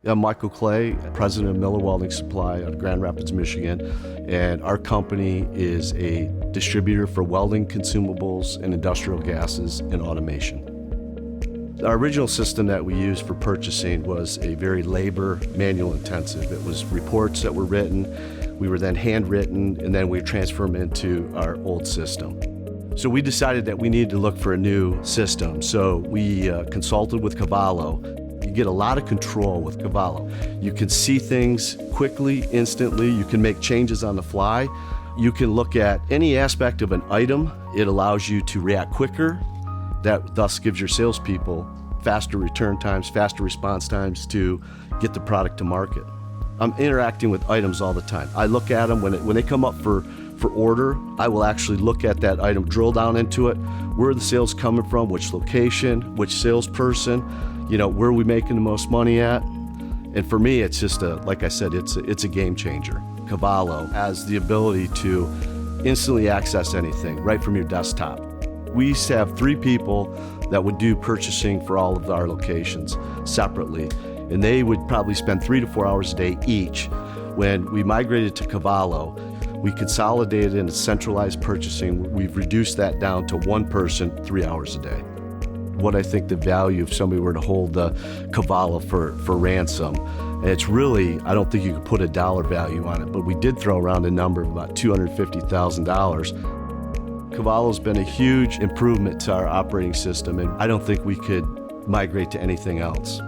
I'm Michael Clay, president of Miller Welding Supply out of Grand Rapids, Michigan, and our company is a distributor for welding consumables and industrial gases and automation. Our original system that we used for purchasing was a very labor manual intensive. It was reports that were written, we were then handwritten, and then we transfer them into our old system. So we decided that we needed to look for a new system. So we consulted with Cavallo. You get a lot of control with Cavallo. You can see things quickly, instantly. You can make changes on the fly. You can look at any aspect of an item. It allows you to react quicker. That thus gives your salespeople faster return times, faster response times to get the product to market. I'm interacting with items all the time. I look at them when they come up for order. I will actually look at that item, drill down into it. Where are the sales coming from? Which location? Which salesperson? Where are we making the most money at? And for me, it's just like I said, it's a game changer. Cavallo has the ability to instantly access anything right from your desktop. We used to have 3 people that would do purchasing for all of our locations separately, and they would probably spend 3 to 4 hours a day each. When we migrated to Cavallo, we consolidated into centralized purchasing. We've reduced that down to 1 person, 3 hours a day. What I think the value if somebody were to hold the Cavallo for ransom, it's really, I don't think you could put a dollar value on it, but we did throw around a number of about $250,000. Cavallo's been a huge improvement to our operating system, and I don't think we could migrate to anything else.